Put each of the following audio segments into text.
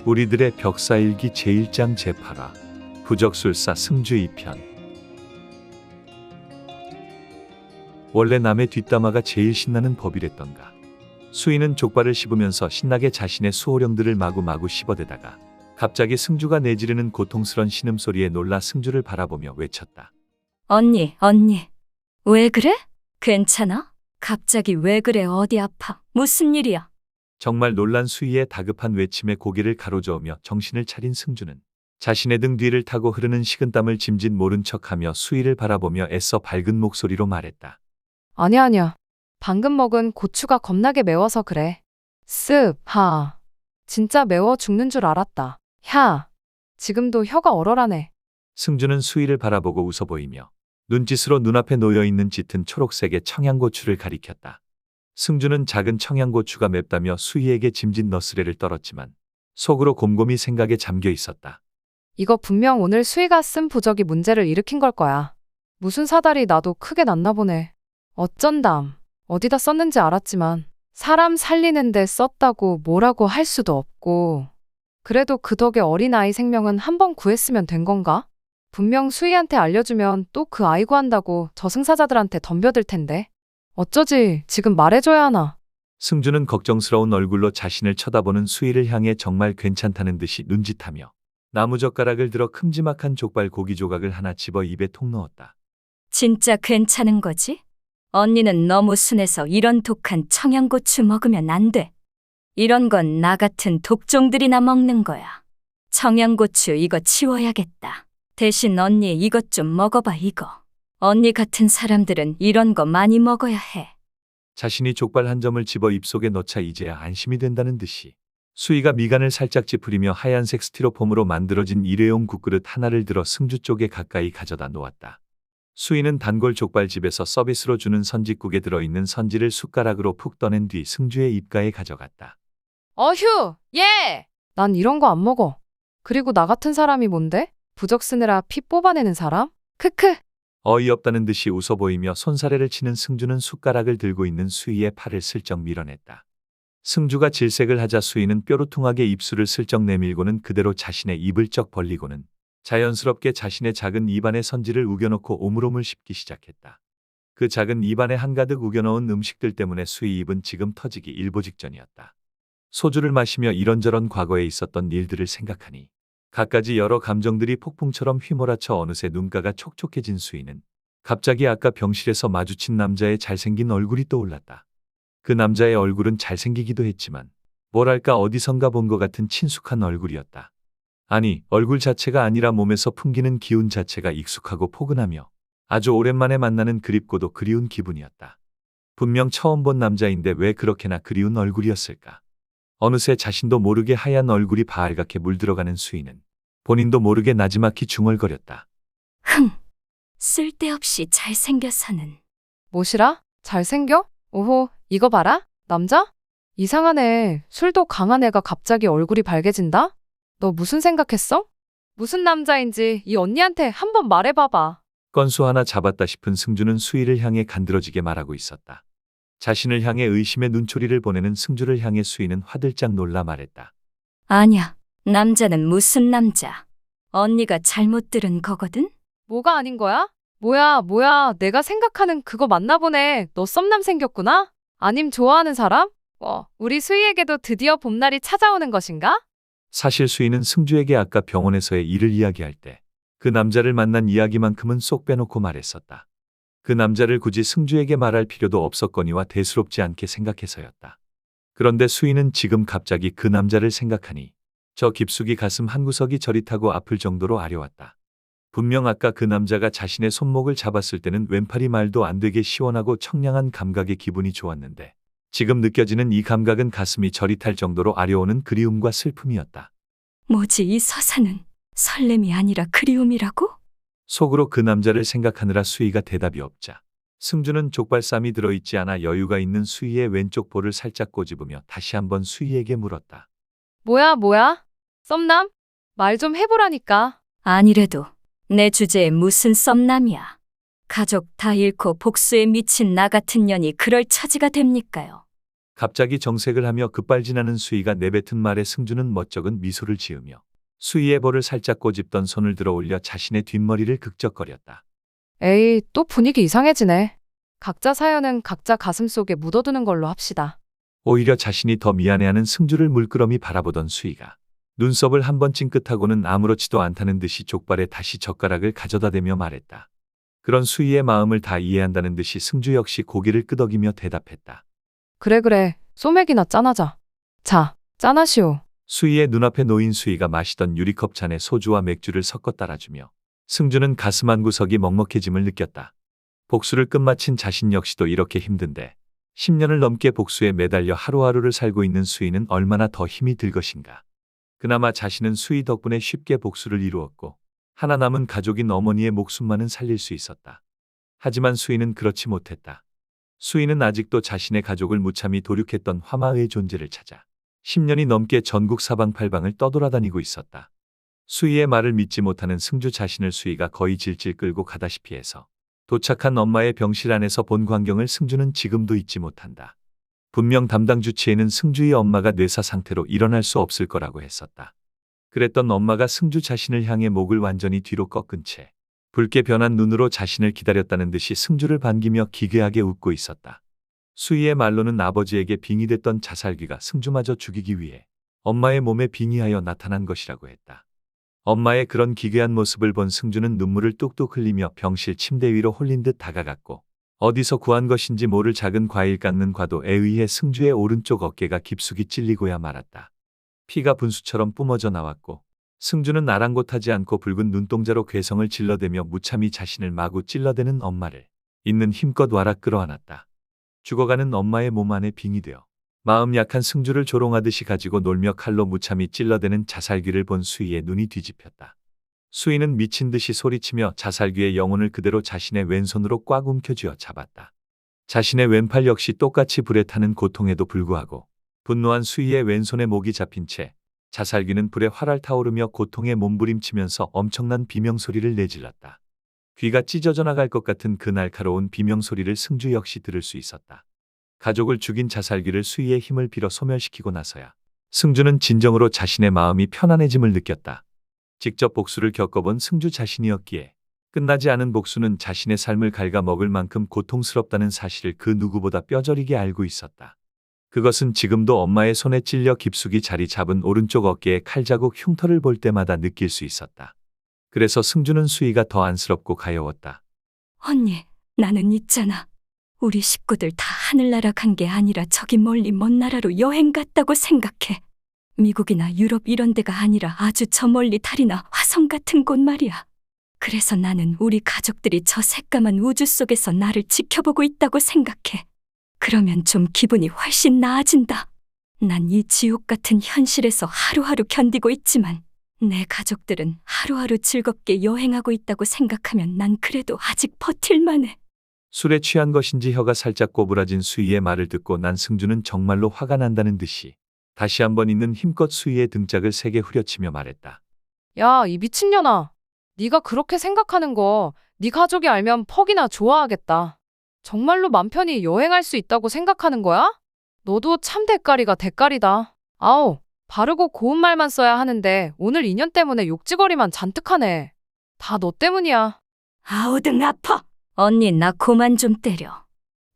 우리들의 벽사일기 제1장 제8화 부적술사 승주 2편. 원래 남의 뒷담화가 제일 신나는 법이랬던가. 수인은 족발을 씹으면서 신나게 자신의 수호령들을 마구마구 씹어대다가 갑자기 승주가 내지르는 고통스런 신음소리에 놀라 승주를 바라보며 외쳤다. 언니, 왜 그래? 괜찮아? 갑자기 왜 그래? 어디 아파? 무슨 일이야? 정말 놀란 수희의 다급한 외침에 고개를 가로저으며 정신을 차린 승주는 자신의 등 뒤를 타고 흐르는 식은땀을 짐짓 모른 척하며 수희를 바라보며 애써 밝은 목소리로 말했다. 아니야. 방금 먹은 고추가 겁나게 매워서 그래. 진짜 매워 죽는 줄 알았다. 지금도 혀가 얼얼하네. 승주는 수희를 바라보고 웃어 보이며 눈짓으로 눈앞에 놓여있는 짙은 초록색의 청양고추를 가리켰다. 승주는 작은 청양고추가 맵다며 수희에게 짐짓 너스레를 떨었지만 속으로 곰곰이 생각에 잠겨 있었다. 이거 분명 오늘 수희가 쓴 부적이 문제를 일으킨 걸 거야. 무슨 사달이 나도 크게 났나 보네. 어쩐담. 어디다 썼는지 알았지만 사람 살리는데 썼다고 뭐라고 할 수도 없고. 그래도 그 덕에 어린아이 생명은 한 번 구했으면 된 건가? 분명 수희한테 알려주면 또 그 아이 구한다고 저승사자들한테 덤벼들 텐데. 어쩌지 지금 말해줘야 하나. 승주는 걱정스러운 얼굴로 자신을 쳐다보는 수희를 향해 정말 괜찮다는 듯이 눈짓하며 나무젓가락을 들어 큼지막한 족발 고기 조각을 하나 집어 입에 톡 넣었다. 진짜 괜찮은 거지? 언니는 너무 순해서 이런 독한 청양고추 먹으면 안 돼. 이런 건 나 같은 독종들이나 먹는 거야. 청양고추 이거 치워야겠다. 대신 언니 이것 좀 먹어봐 이거. 언니 같은 사람들은 이런 거 많이 먹어야 해. 자신이 족발 한 점을 집어 입속에 넣자 이제야 안심이 된다는 듯이 수희가 미간을 살짝 찌푸리며 하얀색 스티로폼으로 만들어진 일회용 국그릇 하나를 들어 승주 쪽에 가까이 가져다 놓았다. 수희는 단골 족발집에서 서비스로 주는 선짓국에 들어있는 선지를 숟가락으로 푹 떠낸 뒤 승주의 입가에 가져갔다. 어휴, 난 이런 거 안 먹어. 그리고 나 같은 사람이 뭔데? 부적 쓰느라 피 뽑아내는 사람? 크크. 어이없다는 듯이 웃어 보이며 손사래를 치는 승주는 숟가락을 들고 있는 수희의 팔을 슬쩍 밀어냈다. 승주가 질색을 하자 수희는 뾰루퉁하게 입술을 슬쩍 내밀고는 그대로 자신의 입을 쩍 벌리고는 자연스럽게 자신의 작은 입안에 선지를 우겨넣고 오물오물 씹기 시작했다. 그 작은 입안에 한가득 우겨넣은 음식들 때문에 수희 입은 지금 터지기 일보 직전이었다. 소주를 마시며 이런저런 과거에 있었던 일들을 생각하니 갖가지 여러 감정들이 폭풍처럼 휘몰아쳐 어느새 눈가가 촉촉해진 수희는 갑자기 아까 병실에서 마주친 남자의 잘생긴 얼굴이 떠올랐다. 그 남자의 얼굴은 잘생기기도 했지만 뭐랄까 어디선가 본 것 같은 친숙한 얼굴이었다. 아니, 얼굴 자체가 아니라 몸에서 풍기는 기운 자체가 익숙하고 포근하며 아주 오랜만에 만나는 그립고도 그리운 기분이었다. 분명 처음 본 남자인데 왜 그렇게나 그리운 얼굴이었을까? 어느새 자신도 모르게 하얀 얼굴이 바알갛게 물들어가는 수희는 본인도 모르게 나지막히 중얼거렸다. 쓸데없이 잘생겨서는. 뭐시라? 잘생겨? 오호, 이거 봐라? 남자? 이상하네. 술도 강한 애가 갑자기 얼굴이 밝아진다? 너 무슨 생각했어? 무슨 남자인지 이 언니한테 한번 말해봐봐. 건수 하나 잡았다 싶은 승주는 수희를 향해 간드러지게 말하고 있었다. 자신을 향해 의심의 눈초리를 보내는 승주를 향해 수희는 화들짝 놀라 말했다. 아니야. 남자는 무슨 남자. 언니가 잘못 들은 거거든? 뭐가 아닌 거야? 뭐야, 내가 생각하는 그거 맞나 보네. 너 썸남 생겼구나? 아님 좋아하는 사람? 우리 수희에게도 드디어 봄날이 찾아오는 것인가? 사실 수희는 승주에게 아까 병원에서의 일을 이야기할 때 그 남자를 만난 이야기만큼은 쏙 빼놓고 말했었다. 그 남자를 굳이 승주에게 말할 필요도 없었거니와 대수롭지 않게 생각해서였다. 그런데 수희는 지금 갑자기 그 남자를 생각하니 저 깊숙이 가슴 한구석이 저릿하고 아플 정도로 아려왔다. 분명 아까 그 남자가 자신의 손목을 잡았을 때는 왼팔이 말도 안 되게 시원하고 청량한 감각의 기분이 좋았는데 지금 느껴지는 이 감각은 가슴이 저릿할 정도로 아려오는 그리움과 슬픔이었다. 뭐지 이 서사는? 설렘이 아니라 그리움이라고? 속으로 그 남자를 생각하느라 수희가 대답이 없자 승주는 족발쌈이 들어있지 않아 여유가 있는 수희의 왼쪽 볼을 살짝 꼬집으며 다시 한번 수희에게 물었다. 뭐야? 썸남? 말 좀 해보라니까. 아니래도 내 주제에 무슨 썸남이야. 가족 다 잃고 복수에 미친 나 같은 년이 그럴 처지가 됩니까요? 갑자기 정색을 하며 급발진하는 수희가 내뱉은 말에 승주는 멋쩍은 미소를 지으며 수희의 볼을 살짝 꼬집던 손을 들어 올려 자신의 뒷머리를 극적거렸다. 에이, 또 분위기 이상해지네. 각자 사연은 각자 가슴속에 묻어두는 걸로 합시다. 오히려 자신이 더 미안해하는 승주를 물끄러미 바라보던 수희가 눈썹을 한번 찡긋하고는 아무렇지도 않다는 듯이 족발에 다시 젓가락을 가져다 대며 말했다. 그런 수희의 마음을 다 이해한다는 듯이 승주 역시 고개를 끄덕이며 대답했다. 그래. 소맥이나 짠하자. 자, 짠하시오. 수희의 눈앞에 놓인 수희가 마시던 유리컵 잔에 소주와 맥주를 섞어 따라주며 승주는 가슴 한 구석이 먹먹해짐을 느꼈다. 복수를 끝마친 자신 역시도 이렇게 힘든데 10년을 넘게 복수에 매달려 하루하루를 살고 있는 수희는 얼마나 더 힘이 들 것인가. 그나마 자신은 수희 덕분에 쉽게 복수를 이루었고 하나 남은 가족인 어머니의 목숨만은 살릴 수 있었다. 하지만 수희는 그렇지 못했다. 수희는 아직도 자신의 가족을 무참히 도륙했던 화마의 존재를 찾아 10년이 넘게 전국 사방팔방을 떠돌아다니고 있었다. 수희의 말을 믿지 못하는 승주 자신을 수희가 거의 질질 끌고 가다시피 해서 도착한 엄마의 병실 안에서 본 광경을 승주는 지금도 잊지 못한다. 분명 담당 주치의는 승주의 엄마가 뇌사 상태로 일어날 수 없을 거라고 했었다. 그랬던 엄마가 승주 자신을 향해 목을 완전히 뒤로 꺾은 채 붉게 변한 눈으로 자신을 기다렸다는 듯이 승주를 반기며 기괴하게 웃고 있었다. 수희의 말로는 아버지에게 빙의됐던 자살귀가 승주마저 죽이기 위해 엄마의 몸에 빙의하여 나타난 것이라고 했다. 엄마의 그런 기괴한 모습을 본 승주는 눈물을 뚝뚝 흘리며 병실 침대 위로 홀린 듯 다가갔고 어디서 구한 것인지 모를 작은 과일 깎는 과도에 의해 승주의 오른쪽 어깨가 깊숙이 찔리고야 말았다. 피가 분수처럼 뿜어져 나왔고 승주는 아랑곳하지 않고 붉은 눈동자로 괴성을 질러대며 무참히 자신을 마구 찔러대는 엄마를 있는 힘껏 와라 끌어안았다. 죽어가는 엄마의 몸 안에 빙의되어 마음 약한 승주를 조롱하듯이 가지고 놀며 칼로 무참히 찔러대는 자살귀를 본 수희의 눈이 뒤집혔다. 수희는 미친 듯이 소리치며 자살귀의 영혼을 그대로 자신의 왼손으로 꽉 움켜쥐어 잡았다. 자신의 왼팔 역시 똑같이 불에 타는 고통에도 불구하고 분노한 수희의 왼손에 목이 잡힌 채 자살귀는 불에 활활 타오르며 고통에 몸부림치면서 엄청난 비명소리를 내질렀다. 귀가 찢어져 나갈 것 같은 그 날카로운 비명소리를 승주 역시 들을 수 있었다. 가족을 죽인 자살귀를 수희의 힘을 빌어 소멸시키고 나서야 승주는 진정으로 자신의 마음이 편안해짐을 느꼈다. 직접 복수를 겪어본 승주 자신이었기에 끝나지 않은 복수는 자신의 삶을 갉아먹을 만큼 고통스럽다는 사실을 그 누구보다 뼈저리게 알고 있었다. 그것은 지금도 엄마의 손에 찔려 깊숙이 자리 잡은 오른쪽 어깨에 칼자국 흉터를 볼 때마다 느낄 수 있었다. 그래서 승주는 수희가 더 안쓰럽고 가여웠다. 언니, 나는 있잖아. 우리 식구들 다 하늘나라 간 게 아니라 저기 멀리 먼 나라로 여행 갔다고 생각해. 미국이나 유럽 이런 데가 아니라 아주 저 멀리 달이나 화성 같은 곳 말이야. 그래서 나는 우리 가족들이 저 새까만 우주 속에서 나를 지켜보고 있다고 생각해. 그러면 좀 기분이 훨씬 나아진다. 난 이 지옥 같은 현실에서 하루하루 견디고 있지만 내 가족들은 하루하루 즐겁게 여행하고 있다고 생각하면 난 그래도 아직 버틸만해. 술에 취한 것인지 혀가 살짝 꼬부라진 수희의 말을 듣고 난 승주는 정말로 화가 난다는 듯이 다시 한번 있는 힘껏 수희의 등짝을 세게 후려치며 말했다. 야, 이 미친년아. 네가 그렇게 생각하는 거 네 가족이 알면 퍽이나 좋아하겠다. 정말로 맘 편히 여행할 수 있다고 생각하는 거야? 너도 참 대가리가 대가리다. 아우, 바르고 고운 말만 써야 하는데 오늘 인연 때문에 욕지거리만 잔뜩 하네. 다 너 때문이야. 아우 등 아파. 언니 나 그만 좀 때려.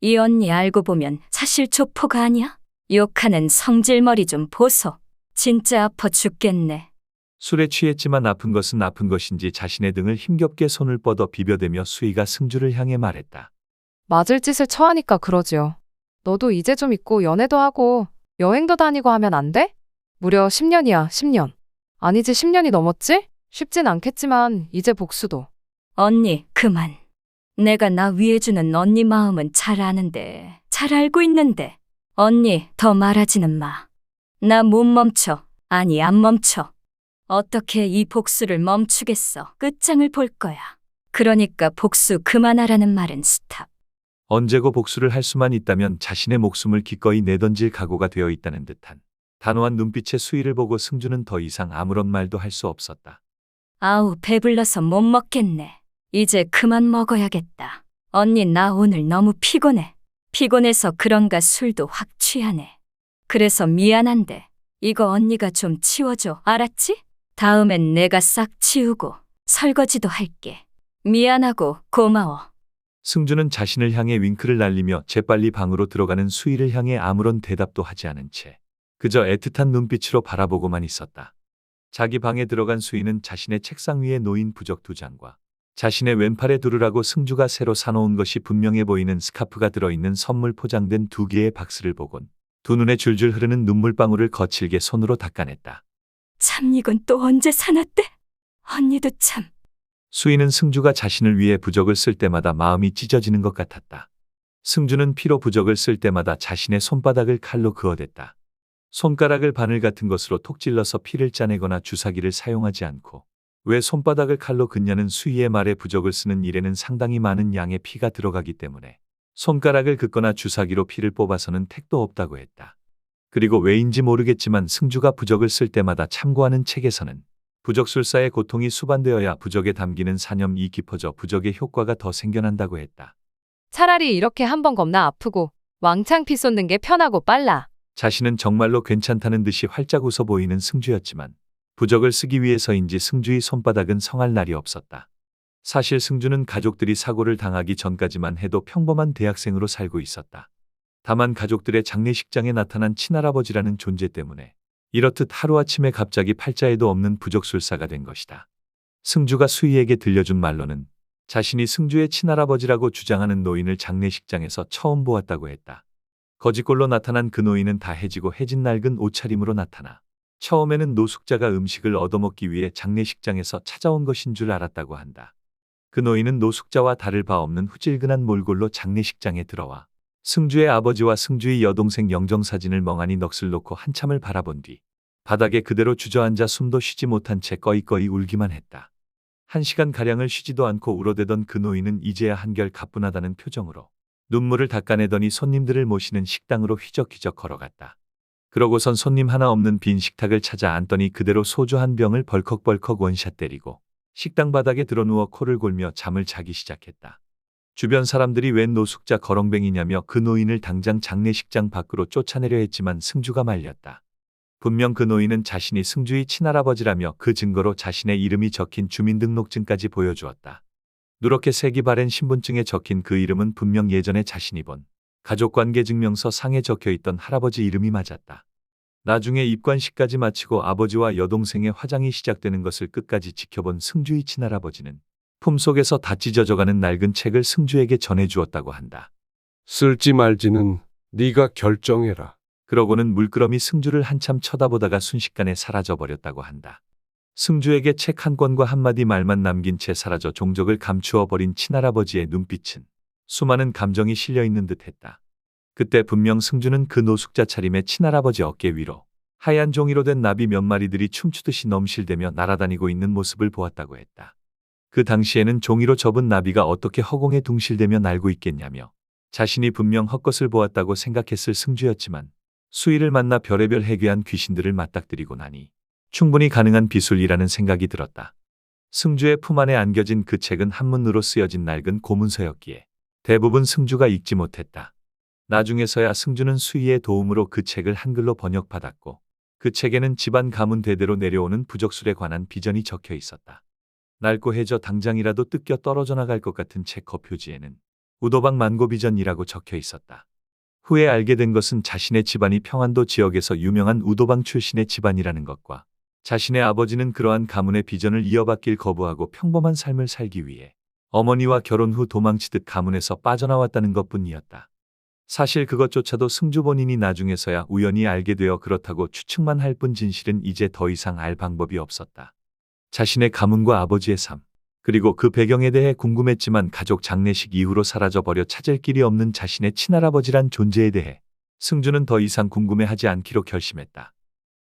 이 언니 알고 보면 사실 조포가 아니야? 욕하는 성질머리 좀 보소. 진짜 아파 죽겠네. 술에 취했지만 아픈 것은 아픈 것인지 자신의 등을 힘겹게 손을 뻗어 비벼대며 수희가 승주를 향해 말했다. 맞을 짓을 처하니까 그러지요. 너도 이제 좀 있고 연애도 하고 여행도 다니고 하면 안 돼? 무려 10년이야, 10년. 아니지 10년이 넘었지? 쉽진 않겠지만 이제 복수도. 언니 그만. 내가 나 위해주는 언니 마음은 잘 아는데, 잘 알고 있는데 언니 더 말하지는 마. 나 못 멈춰. 아니 안 멈춰. 어떻게 이 복수를 멈추겠어. 끝장을 볼 거야. 그러니까 복수 그만하라는 말은 스탑. 언제고 복수를 할 수만 있다면 자신의 목숨을 기꺼이 내던질 각오가 되어 있다는 듯한 단호한 눈빛의 수희를 보고 승주는 더 이상 아무런 말도 할 수 없었다. 아우 배불러서 못 먹겠네. 이제 그만 먹어야겠다. 언니 나 오늘 너무 피곤해. 피곤해서 그런가 술도 확 취하네. 그래서 미안한데 이거 언니가 좀 치워줘. 알았지? 다음엔 내가 싹 치우고 설거지도 할게. 미안하고 고마워. 승주는 자신을 향해 윙크를 날리며 재빨리 방으로 들어가는 수희를 향해 아무런 대답도 하지 않은 채 그저 애틋한 눈빛으로 바라보고만 있었다. 자기 방에 들어간 수희는 자신의 책상 위에 놓인 부적 2장과 자신의 왼팔에 두르라고 승주가 새로 사놓은 것이 분명해 보이는 스카프가 들어있는 선물 포장된 2개의 박스를 보곤 두 눈에 줄줄 흐르는 눈물방울을 거칠게 손으로 닦아냈다. 참 이건 또 언제 사놨대? 언니도 참. 수희는 승주가 자신을 위해 부적을 쓸 때마다 마음이 찢어지는 것 같았다. 승주는 피로 부적을 쓸 때마다 자신의 손바닥을 칼로 그어댔다. 손가락을 바늘 같은 것으로 톡 찔러서 피를 짜내거나 주사기를 사용하지 않고 왜 손바닥을 칼로 긋냐는 수희의 말에 부적을 쓰는 일에는 상당히 많은 양의 피가 들어가기 때문에 손가락을 긋거나 주사기로 피를 뽑아서는 택도 없다고 했다. 그리고 왜인지 모르겠지만 승주가 부적을 쓸 때마다 참고하는 책에서는 부적술사의 고통이 수반되어야 부적에 담기는 사념이 깊어져 부적의 효과가 더 생겨난다고 했다. 차라리 이렇게 한번 겁나 아프고 왕창 피 쏟는 게 편하고 빨라. 자신은 정말로 괜찮다는 듯이 활짝 웃어 보이는 승주였지만 부적을 쓰기 위해서인지 승주의 손바닥은 성할 날이 없었다. 사실 승주는 가족들이 사고를 당하기 전까지만 해도 평범한 대학생으로 살고 있었다. 다만 가족들의 장례식장에 나타난 친할아버지라는 존재 때문에 이렇듯 하루아침에 갑자기 팔자에도 없는 부적술사가 된 것이다. 승주가 수희에게 들려준 말로는 자신이 승주의 친할아버지라고 주장하는 노인을 장례식장에서 처음 보았다고 했다. 거짓골로 나타난 그 노인은 다 해지고 해진 낡은 옷차림으로 나타나 처음에는 노숙자가 음식을 얻어먹기 위해 장례식장에서 찾아온 것인 줄 알았다고 한다. 그 노인은 노숙자와 다를 바 없는 후질근한 몰골로 장례식장에 들어와 승주의 아버지와 승주의 여동생 영정사진을 멍하니 넋을 놓고 한참을 바라본 뒤 바닥에 그대로 주저앉아 숨도 쉬지 못한 채 꺼이꺼이 울기만 했다. 1시간가량을 쉬지도 않고 울어대던 그 노인은 이제야 한결 가뿐하다는 표정으로 눈물을 닦아내더니 손님들을 모시는 식당으로 휘적휘적 걸어갔다. 그러고선 손님 하나 없는 빈 식탁을 찾아 앉더니 그대로 소주 한 병을 벌컥벌컥 원샷 때리고 식당 바닥에 드러누워 코를 골며 잠을 자기 시작했다. 주변 사람들이 웬 노숙자 거렁뱅이냐며 그 노인을 당장 장례식장 밖으로 쫓아내려 했지만 승주가 말렸다. 분명 그 노인은 자신이 승주의 친할아버지라며 그 증거로 자신의 이름이 적힌 주민등록증까지 보여주었다. 누렇게 색이 바랜 신분증에 적힌 그 이름은 분명 예전에 자신이 본 가족관계증명서 상에 적혀있던 할아버지 이름이 맞았다. 나중에 입관식까지 마치고 아버지와 여동생의 화장이 시작되는 것을 끝까지 지켜본 승주의 친할아버지는 품속에서 다 찢어져가는 낡은 책을 승주에게 전해주었다고 한다. 쓸지 말지는 네가 결정해라. 그러고는 물끄러미 승주를 한참 쳐다보다가 순식간에 사라져버렸다고 한다. 승주에게 책 한 권과 한마디 말만 남긴 채 사라져 종적을 감추어 버린 친할아버지의 눈빛은 수많은 감정이 실려있는 듯했다. 그때 분명 승주는 그 노숙자 차림의 친할아버지 어깨 위로 하얀 종이로 된 나비 몇 마리들이 춤추듯이 넘실대며 날아다니고 있는 모습을 보았다고 했다. 그 당시에는 종이로 접은 나비가 어떻게 허공에 둥실대며 날고 있겠냐며 자신이 분명 헛것을 보았다고 생각했을 승주였지만 수희를 만나 별의별 해괴한 귀신들을 맞닥뜨리고 나니 충분히 가능한 비술이라는 생각이 들었다. 승주의 품 안에 안겨진 그 책은 한문으로 쓰여진 낡은 고문서였기에 대부분 승주가 읽지 못했다. 나중에서야 승주는 수희의 도움으로 그 책을 한글로 번역받았고 그 책에는 집안 가문 대대로 내려오는 부적술에 관한 비전이 적혀 있었다. 낡고 해져 당장이라도 뜯겨 떨어져 나갈 것 같은 책 겉표지에는 우도방 만고비전이라고 적혀 있었다. 후에 알게 된 것은 자신의 집안이 평안도 지역에서 유명한 우도방 출신의 집안이라는 것과 자신의 아버지는 그러한 가문의 비전을 이어받길 거부하고 평범한 삶을 살기 위해 어머니와 결혼 후 도망치듯 가문에서 빠져나왔다는 것뿐이었다. 사실 그것조차도 승주 본인이 나중에서야 우연히 알게 되어 그렇다고 추측만 할 뿐 진실은 이제 더 이상 알 방법이 없었다. 자신의 가문과 아버지의 삶, 그리고 그 배경에 대해 궁금했지만 가족 장례식 이후로 사라져버려 찾을 길이 없는 자신의 친할아버지란 존재에 대해 승주는 더 이상 궁금해하지 않기로 결심했다.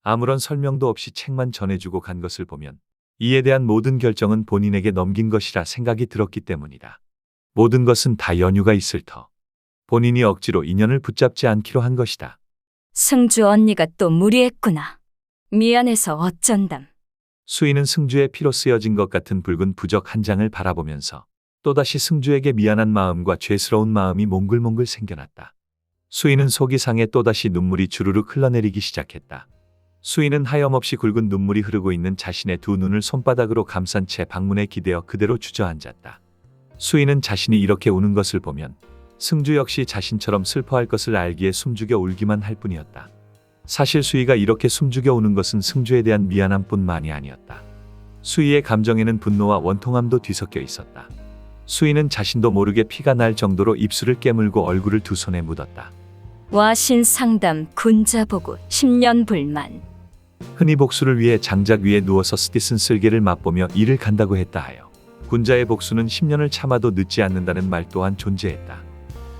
아무런 설명도 없이 책만 전해주고 간 것을 보면 이에 대한 모든 결정은 본인에게 넘긴 것이라 생각이 들었기 때문이다. 모든 것은 다 연유가 있을 터. 본인이 억지로 인연을 붙잡지 않기로 한 것이다. 승주 언니가 또 무리했구나. 미안해서 어쩐담. 수희는 승주의 피로 쓰여진 것 같은 붉은 부적 한 장을 바라보면서 또다시 승주에게 미안한 마음과 죄스러운 마음이 몽글몽글 생겨났다. 수희는 속이 상해 또다시 눈물이 주르륵 흘러내리기 시작했다. 수희는 하염없이 굵은 눈물이 흐르고 있는 자신의 두 눈을 손바닥으로 감싼 채 방문에 기대어 그대로 주저앉았다. 수희는 자신이 이렇게 우는 것을 보면 승주 역시 자신처럼 슬퍼할 것을 알기에 숨죽여 울기만 할 뿐이었다. 사실 수희가 이렇게 숨죽여 우는 것은 승주에 대한 미안함뿐만이 아니었다. 수희의 감정에는 분노와 원통함도 뒤섞여 있었다. 수희는 자신도 모르게 피가 날 정도로 입술을 깨물고 얼굴을 두 손에 묻었다. 와신 상담 군자보고 10년 불만. 흔히 복수를 위해 장작 위에 누워서 스티슨 쓸개를 맛보며 일을 간다고 했다 하여 군자의 복수는 10년을 참아도 늦지 않는다는 말 또한 존재했다.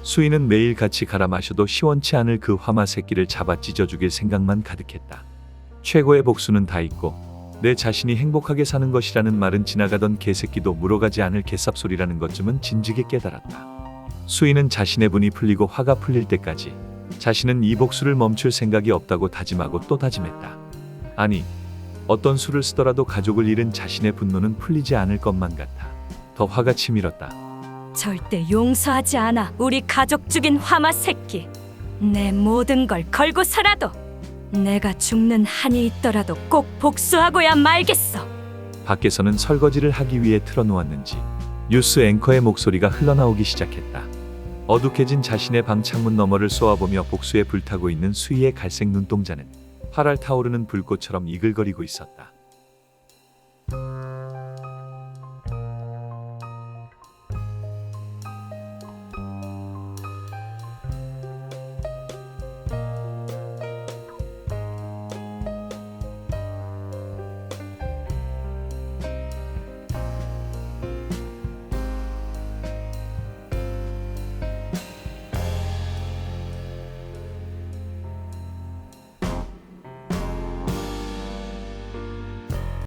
수희는 매일 같이 갈아 마셔도 시원치 않을 그 화마 새끼를 잡아 찢어 죽일 생각만 가득했다. 최고의 복수는 다 있고 내 자신이 행복하게 사는 것이라는 말은 지나가던 개새끼도 물어가지 않을 개쌉소리라는 것쯤은 진즉에 깨달았다. 수희는 자신의 분이 풀리고 화가 풀릴 때까지 자신은 이 복수를 멈출 생각이 없다고 다짐하고 또 다짐했다. 아니, 어떤 수를 쓰더라도 가족을 잃은 자신의 분노는 풀리지 않을 것만 같아 더 화가 치밀었다. 절대 용서하지 않아. 우리 가족 죽인 화마 새끼. 내 모든 걸 걸고서라도 내가 죽는 한이 있더라도 꼭 복수하고야 말겠어. 밖에서는 설거지를 하기 위해 틀어놓았는지 뉴스 앵커의 목소리가 흘러나오기 시작했다. 어둑해진 자신의 방 창문 너머를 쏘아보며 복수에 불타고 있는 수희의 갈색 눈동자는 활활 타오르는 불꽃처럼 이글거리고 있었다.